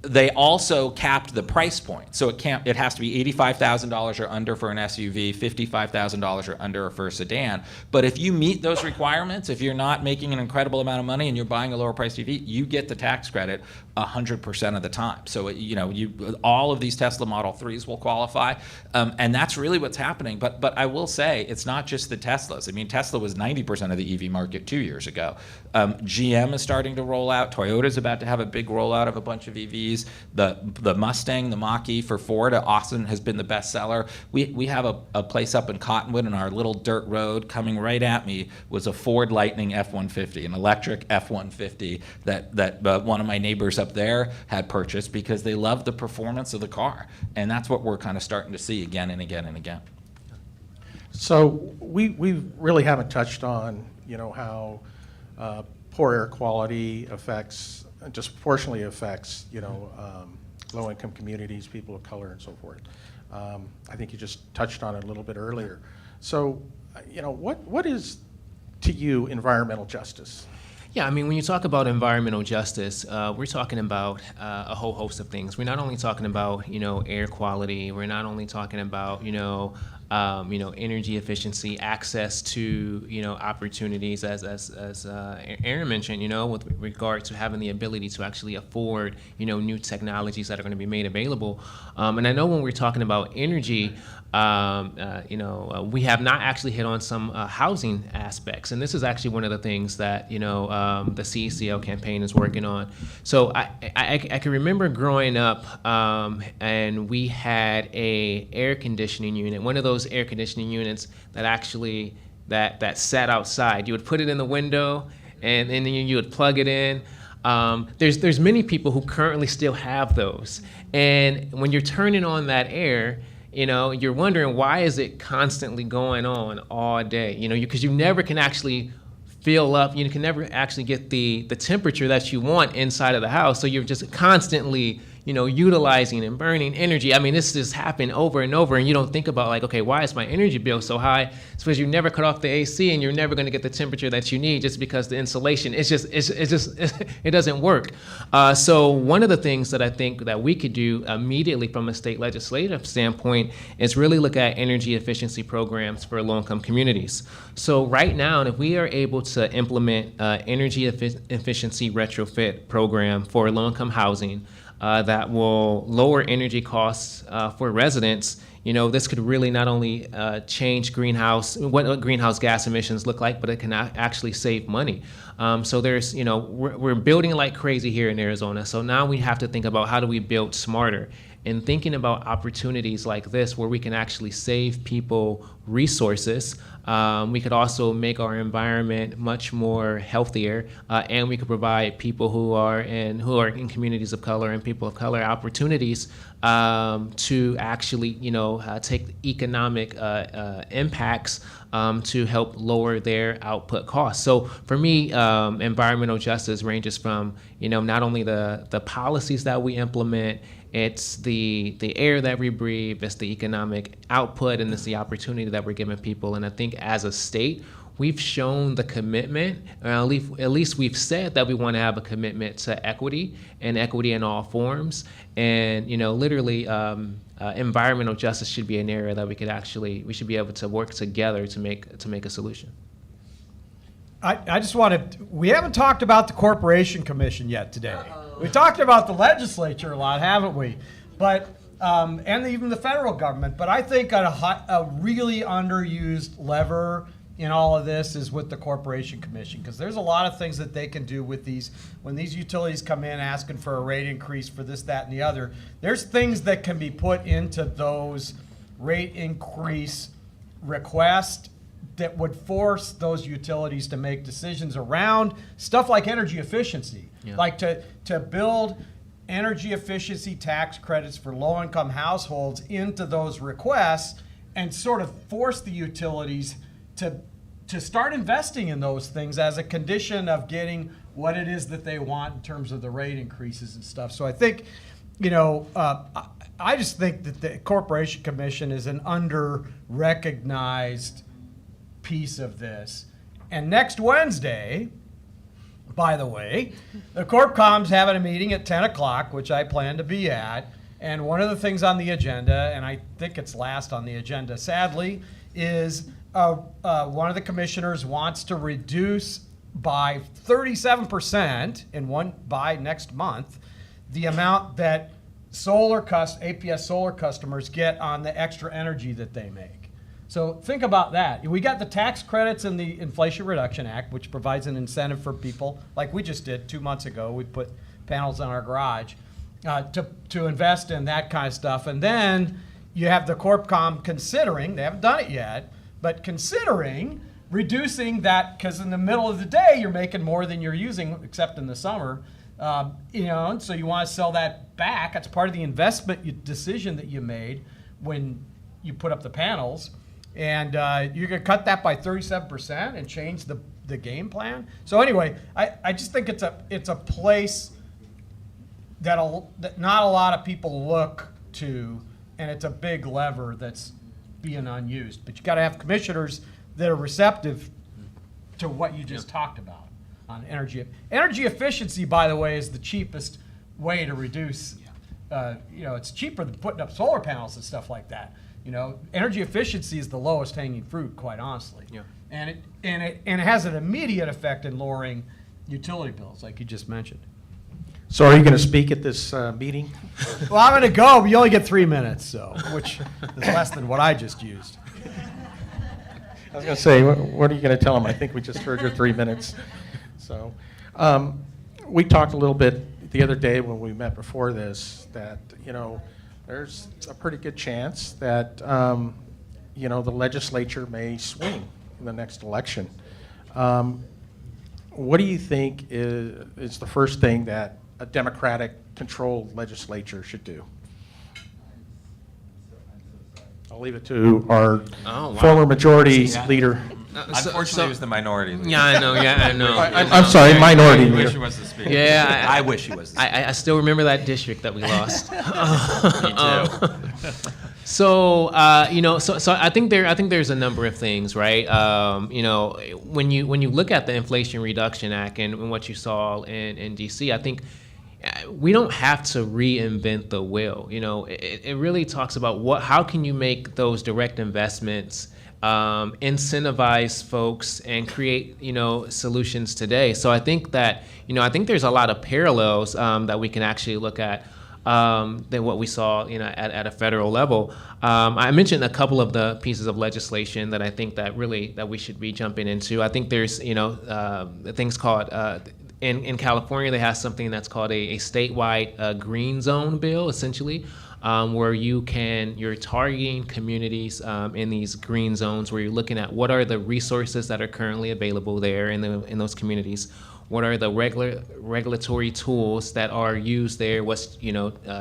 they also capped the price point. So it has to be $85,000 or under for an SUV, $55,000 or under for a sedan. But if you meet those requirements, if you're not making an incredible amount of money and you're buying a lower priced EV, you get the tax credit 100% of the time. So all of these Tesla Model 3s will qualify, and that's really what's happening. But I will say, it's not just the Teslas. I mean, Tesla was 90% of the EV market 2 years ago. GM is starting to roll out. Toyota's about to have a big rollout of a bunch of EVs. The Mustang, the Mach-E for Ford, Austin has been the best seller. We have a place up in Cottonwood, and our little dirt road coming right at me was a Ford Lightning F-150, an electric F-150 that one of my neighbors up there had purchased because they love the performance of the car. And that's what we're kind of starting to see again and again and again. So we really haven't touched on, how poor air quality disproportionately affects, low-income communities, people of color, and so forth. I think you just touched on it a little bit earlier. So, what is to you environmental justice? Yeah, I mean, when you talk about environmental justice, we're talking about a whole host of things. We're not only talking about, air quality. We're not only talking about, energy efficiency, access to, opportunities, as Aaron mentioned, with regard to having the ability to actually afford, new technologies that are going to be made available. And I know when we're talking about energy, we have not actually hit on some housing aspects, and this is actually one of the things that the CECL campaign is working on. So I can remember growing up, and we had a air conditioning unit, one of those air conditioning units that actually that sat outside. You would put it in the window, and then you would plug it in. There's many people who currently still have those, and when you're turning on that air, you're wondering, why is it constantly going on all day? Because you never can actually fill up. You can never actually get the temperature that you want inside of the house. So you're just constantly, utilizing and burning energy. I mean, this just happened over and over, and you don't think about, like, okay, why is my energy bill so high? It's because you never cut off the AC, and you're never going to get the temperature that you need, just because the insulation, it doesn't work. So one of the things that I think that we could do immediately from a state legislative standpoint is really look at energy efficiency programs for low-income communities. So right now, if we are able to implement energy efficiency retrofit program for low-income housing, that will lower energy costs for residents, this could really not only change what greenhouse gas emissions look like, but it can actually save money. So there's, we're building like crazy here in Arizona. So now we have to think about, how do we build smarter? And thinking about opportunities like this, where we can actually save people resources. We could also make our environment much more healthier, and we could provide people who are in communities of color and people of color opportunities to actually, take economic impacts to help lower their output costs. So for me, environmental justice ranges from, not only the policies that we implement, it's the air that we breathe, it's the economic output, and it's the opportunity that we're giving people. And I think as a state, we've shown the commitment, or at least we've said that we want to have a commitment to equity, and equity in all forms. And literally, environmental justice should be an area that we should be able to work together to make a solution. I just we haven't talked about the Corporation Commission yet today. We talked about the legislature a lot, haven't we? But, and even the federal government. But I think a really underused lever in all of this is with the Corporation Commission, because there's a lot of things that they can do with these. When these utilities come in asking for a rate increase for this, that, and the other, there's things that can be put into those rate increase requests that would force those utilities to make decisions around stuff like energy efficiency, like to build energy efficiency tax credits for low-income households into those requests and sort of force the utilities to start investing in those things as a condition of getting what it is that they want in terms of the rate increases and stuff. So I think, I just think that the Corporation Commission is an under-recognized piece of this. And next Wednesday, by the way, the CorpCom's having a meeting at 10 o'clock, which I plan to be at. And one of the things on the agenda, and I think it's last on the agenda, sadly, is one of the commissioners wants to reduce by 37% by next month the amount that APS solar customers get on the extra energy that they make. So think about that. We got the tax credits in the Inflation Reduction Act, which provides an incentive for people, like we just did 2 months ago. We put panels on our garage to invest in that kind of stuff. And then you have the CorpCom considering, they haven't done it yet, but considering reducing that, because in the middle of the day you're making more than you're using, except in the summer. And so you want to sell that back. That's part of the investment decision that you made when you put up the panels. And you're going to cut that by 37% and change the game plan. So anyway, I just think it's a place that not a lot of people look to, and it's a big lever that's being unused. But you got to have commissioners that are receptive to what you just talked about on energy. Energy efficiency, by the way, is the cheapest way to reduce. It's cheaper than putting up solar panels and stuff like that. Energy efficiency is the lowest hanging fruit, quite honestly. Yeah. And it has an immediate effect in lowering utility bills, like you just mentioned. So are you going to speak at this meeting? Well, I'm going to go, but you only get 3 minutes, which is less than what I just used. I was going to say, what are you going to tell them? I think we just heard your 3 minutes. So we talked a little bit the other day when we met before this that, there's a pretty good chance that, the legislature may swing in the next election. What do you think is the first thing that a Democratic-controlled legislature should do? I'll leave it to our former majority leader. Unfortunately, it was the minority leader. Yeah, I know. I'm sorry, minority leader. I wish he was the speaker. Yeah, I wish he was the speaker. I still remember that district that we lost. Me too. So I think there's a number of things, right? When you look at the Inflation Reduction Act and what you saw in D.C., I think we don't have to reinvent the wheel. It really talks about how can you make those direct investments, incentivize folks, and create solutions today. So I think that there's a lot of parallels that we can actually look at than what we saw at a federal level. I mentioned a couple of the pieces of legislation that I think that we should be jumping into. I think there's things called in California they have something that's called a statewide green zone bill, essentially. Where you're targeting communities in these green zones, where you're looking at what are the resources that are currently available there in those communities, what are the regulatory tools that are used there, what's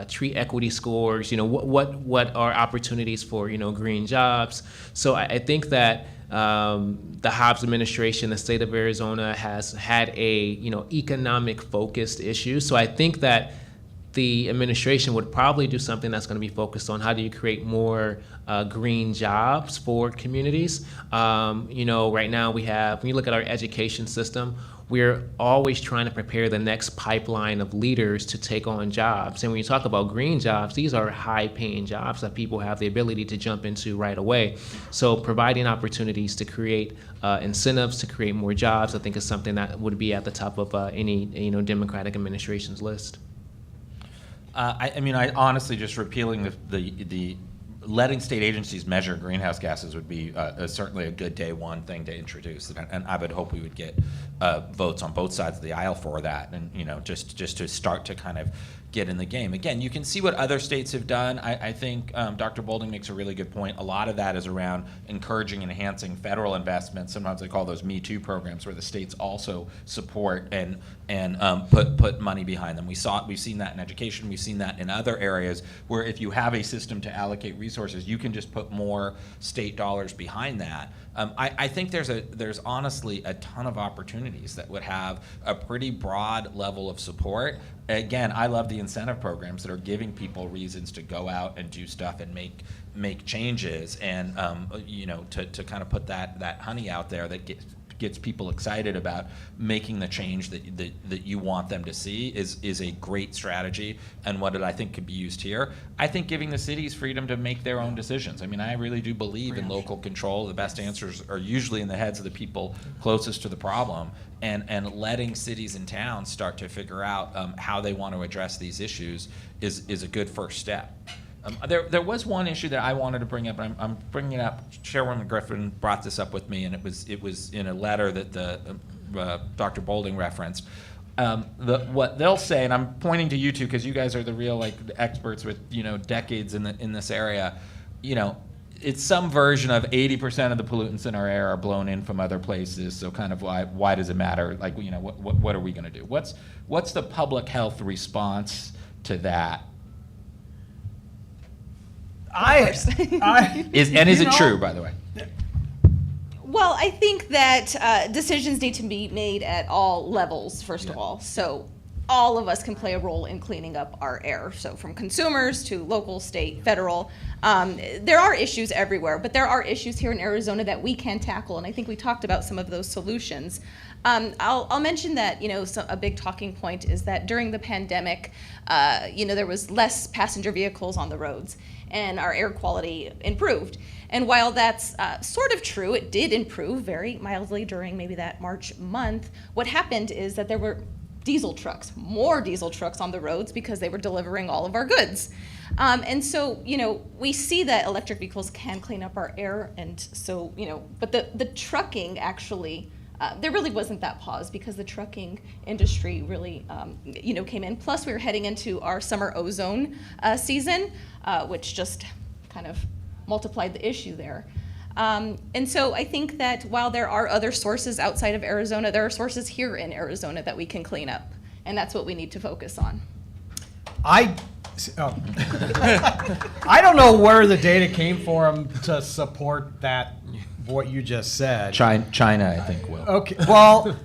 tree equity scores, what are opportunities for green jobs. So I think that the Hobbs administration, the state of Arizona, has had a economic focused issue. So I think that the administration would probably do something that's going to be focused on how do you create more green jobs for communities. Right now when you look at our education system, we're always trying to prepare the next pipeline of leaders to take on jobs. And when you talk about green jobs, these are high-paying jobs that people have the ability to jump into right away. So providing opportunities to create incentives to create more jobs, I think, is something that would be at the top of any Democratic administration's list. I mean, I honestly, just repealing the letting state agencies measure greenhouse gases would be certainly a good day one thing to introduce, and I would hope we would get votes on both sides of the aisle for that, and just to start to kind of get in the game. Again, you can see what other states have done. I think Dr. Bolding makes a really good point. A lot of that is around encouraging and enhancing federal investment. Sometimes they call those Me Too programs, where the states also support and put money behind them. We've seen that in education. We've seen that in other areas where if you have a system to allocate resources, you can just put more state dollars behind that. I think there's honestly a ton of opportunities that would have a pretty broad level of support. Again, I love the incentive programs that are giving people reasons to go out and do stuff and make changes, and to kind of put that honey out there that gets people excited about making the change that you want them to see is a great strategy, and what I think could be used here. I think giving the cities freedom to make their own decisions. I mean, I really do believe in local control. The best answers are usually in the heads of the people closest to the problem, and letting cities and towns start to figure out how they want to address these issues is a good first step. There was one issue that I wanted to bring up, and I'm bringing it up. Chairwoman Griffin brought this up with me, and it was in a letter that Dr. Bolding referenced. What they'll say, and I'm pointing to you two because you guys are the real experts with decades in this area. It's some version of 80% of the pollutants in our air are blown in from other places. So kind of why does it matter? What are we going to do? What's the public health response to that? Is it true, by the way? Well, I think that decisions need to be made at all levels, first of all. So all of us can play a role in cleaning up our air. So from consumers to local, state, federal. There are issues everywhere, but there are issues here in Arizona that we can tackle, and I think we talked about some of those solutions. I'll mention that a big talking point is that during the pandemic, there was less passenger vehicles on the roads, and our air quality improved. And while that's sort of true, it did improve very mildly during maybe that March month. What happened is that there were more diesel trucks on the roads because they were delivering all of our goods. And so, we see that electric vehicles can clean up our air, and so, but the trucking actually, there really wasn't that pause because the trucking industry really, came in. Plus, we were heading into our summer ozone season, which just kind of multiplied the issue there. And so I think that while there are other sources outside of Arizona, there are sources here in Arizona that we can clean up, and that's what we need to focus on. I don't know where the data came from to support that, what you just said. China, I think, will. Okay, well,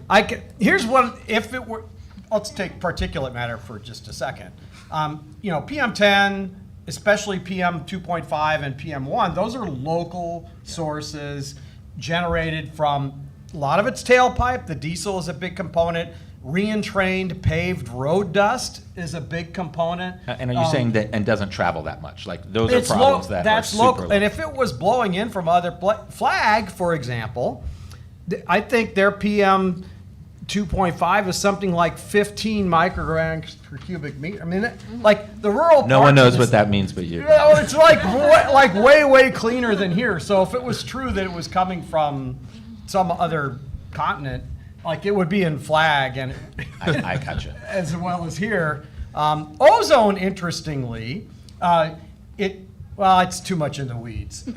here's what, if it were, let's take particulate matter for just a second. PM10, especially PM 2.5 and PM1, those are local sources generated from, a lot of it's tailpipe. The diesel is a big component. Re-entrained paved road dust is a big component. And are you saying that and doesn't travel that much? Like those are problems that's local. local. And if it was blowing in from other Flag, for example, I think their PM 2.5 is something like 15 micrograms per cubic meter. I mean, like the rural. No one knows what that means but you. It's like way cleaner than here. So if it was true that it was coming from some other continent, like it would be in Flag, and I gotcha. As well as here. Ozone, interestingly, it's too much in the weeds.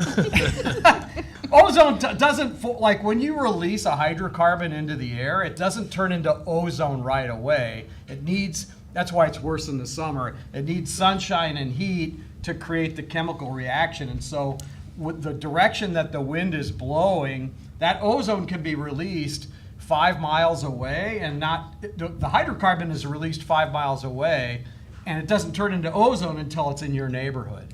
Ozone doesn't, like when you release a hydrocarbon into the air, it doesn't turn into ozone right away. That's why it's worse in the summer. It needs sunshine and heat to create the chemical reaction. And so with the direction that the wind is blowing, that ozone can be released 5 miles away, and the hydrocarbon is released 5 miles away, and it doesn't turn into ozone until it's in your neighborhood.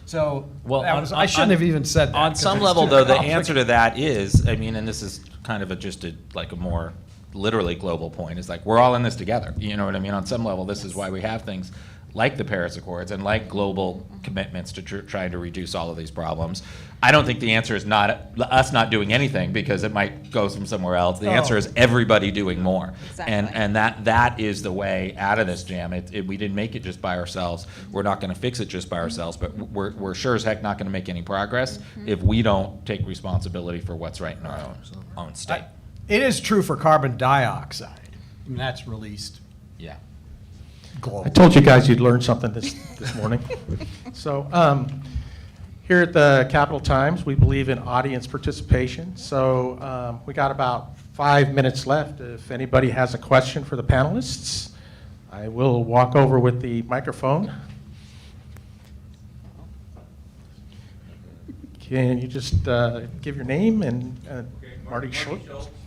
So I shouldn't have even said that. On some level, though, the answer to that is, I mean, and this is kind of a more literally global point, is like we're all in this together. You know what I mean? On some level, this is why we have things like the Paris Accords and like global commitments to try to reduce all of these problems. I don't think the answer is not us not doing anything, because it might go from somewhere else. The answer is everybody doing more. Exactly. And that is the way out of this jam. We didn't make it just by ourselves. We're not going to fix it just by ourselves, but we're sure as heck not going to make any progress if we don't take responsibility for what's right in our own state. It is true for carbon dioxide. I mean, that's released Yeah. globally. I told you guys you'd learn something this morning. So here at the Capital Times, we believe in audience participation. So we got about 5 minutes left. If anybody has a question for the panelists, I will walk over with the microphone. Can you just give your name and Marty Schultz?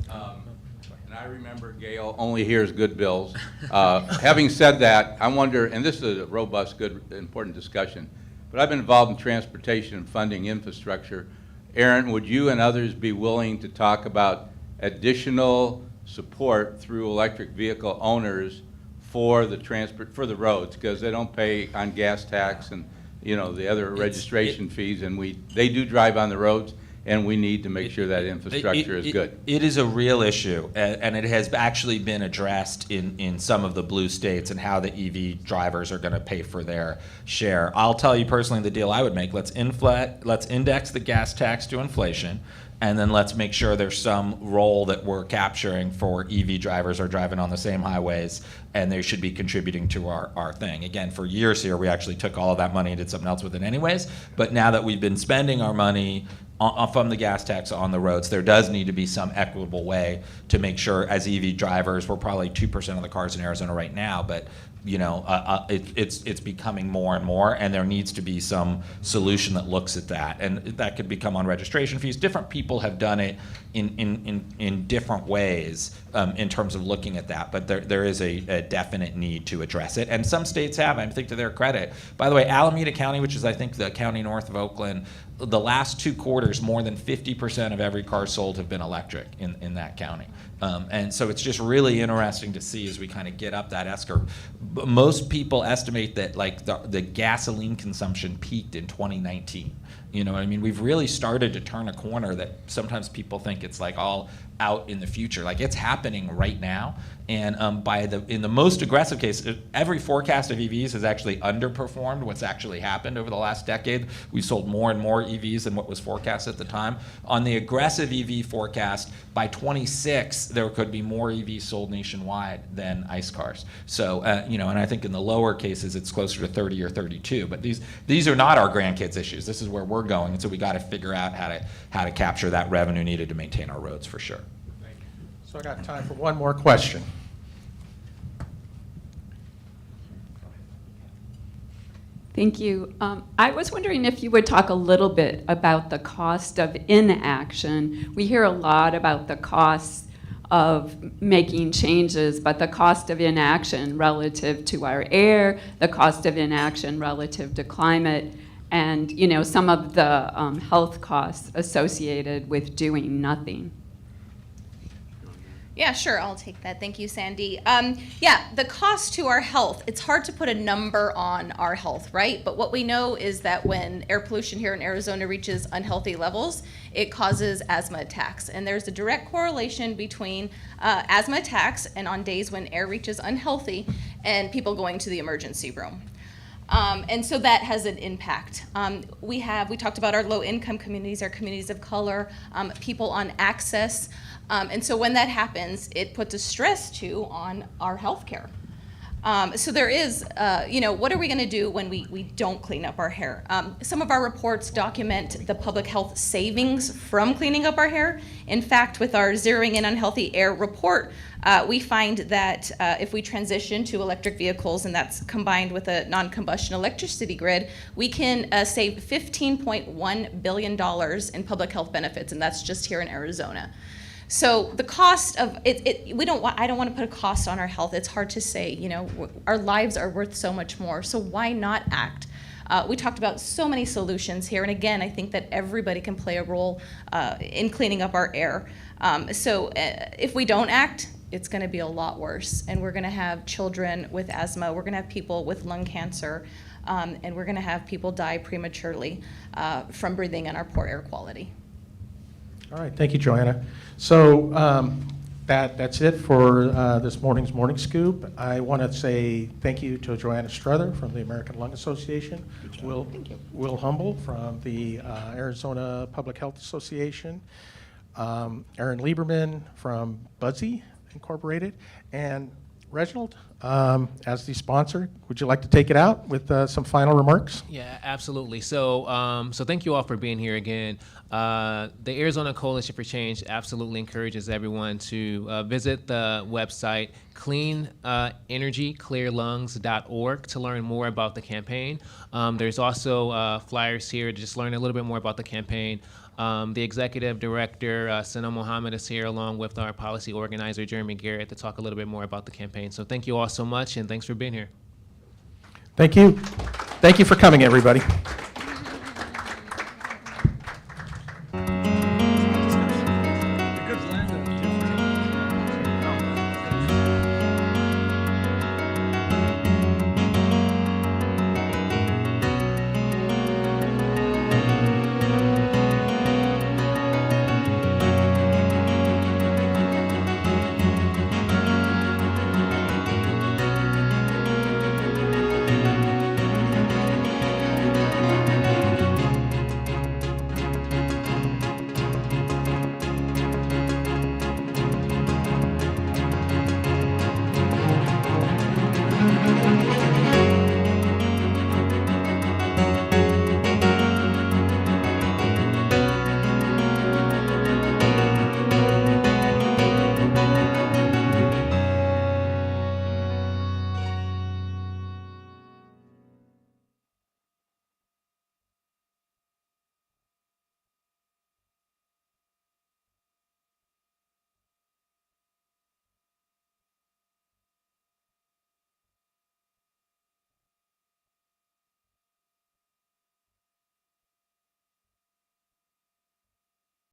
And I remember Gail only hears good bills. Having said that, I wonder, and this is a robust, good, important discussion, but I've been involved in transportation and funding infrastructure. Aaron, would you and others be willing to talk about additional support through electric vehicle owners for the roads, because they don't pay on gas tax and the other registration fees, and they do drive on the roads, and we need to make sure that infrastructure is good. It is a real issue, and it has actually been addressed in some of the blue states and how the EV drivers are going to pay for their share. I'll tell you personally the deal I would make. Let's index the gas tax to inflation, and then let's make sure there's some role that we're capturing for EV drivers are driving on the same highways, and they should be contributing to our thing. Again, for years here, we actually took all of that money and did something else with it anyways, but now that we've been spending our money from the gas tax on the roads, there does need to be some equitable way to make sure, as EV drivers, we're probably 2% of the cars in Arizona right now, but it's becoming more and more, and there needs to be some solution that looks at that, and that could become on registration fees. Different people have done it in different ways in terms of looking at that, but there is a definite need to address it, and some states have. I think to their credit. By the way, Alameda County, which is I think the county north of Oakland, the last 2 quarters, more than 50% of every car sold have been electric in that county. And so it's just really interesting to see as we kind of get up that S-curve. Most people estimate that like the gasoline consumption peaked in 2019. You know what I mean? We've really started to turn a corner that sometimes people think it's like all out in the future. Like it's happening right now. And in the most aggressive case, every forecast of EVs has actually underperformed what's actually happened over the last decade. We sold more and more EVs than what was forecast at the time. On the aggressive EV forecast, by 26, there could be more EVs sold nationwide than ICE cars. So, and I think in the lower cases, it's closer to 30 or 32. But these are not our grandkids' issues. This is where we're going. And so we got to figure out how to capture that revenue needed to maintain our roads for sure. So I got time for one more question. Thank you. I was wondering if you would talk a little bit about the cost of inaction. We hear a lot about the costs of making changes, but the cost of inaction relative to our air, the cost of inaction relative to climate, and some of the health costs associated with doing nothing. Yeah, sure, I'll take that. Thank you, Sandy. The cost to our health, it's hard to put a number on our health, right? But what we know is that when air pollution here in Arizona reaches unhealthy levels, it causes asthma attacks. And there's a direct correlation between asthma attacks and on days when air reaches unhealthy and people going to the emergency room. And so that has an impact. We talked about our low-income communities, our communities of color, people on access. And so when that happens, it puts a stress too on our healthcare. So there is, what are we going to do when we don't clean up our hair? Some of our reports document the public health savings from cleaning up our hair. In fact, with our Zeroing in on Healthy Air report, we find that if we transition to electric vehicles, and that's combined with a non-combustion electricity grid, we can save $15.1 billion in public health benefits, and that's just here in Arizona. So the cost of it, I don't want to put a cost on our health. It's hard to say, our lives are worth so much more. So why not act? We talked about so many solutions here. And again, I think that everybody can play a role in cleaning up our air. So if we don't act, it's going to be a lot worse. And we're going to have children with asthma, we're going to have people with lung cancer, and we're going to have people die prematurely from breathing in our poor air quality. All right, thank you, JoAnna. So that's it for this morning's Morning Scoop. I want to say thank you to JoAnna Strother from the American Lung Association, Will Humble from the Arizona Public Health Association, Aaron Lieberman from Buzze Incorporated, and Reginald, as the sponsor, would you like to take it out with some final remarks? Yeah, absolutely. So, so thank you all for being here again. The Arizona Coalition for Change absolutely encourages everyone to visit the website cleanenergyclearlungs.org to learn more about the campaign. There's also flyers here to just learn a little bit more about the campaign. The executive director, Sana Mohammed, is here along with our policy organizer, Jeremy Garrett, to talk a little bit more about the campaign. So thank you all so much, and thanks for being here. Thank you. Thank you for coming, everybody.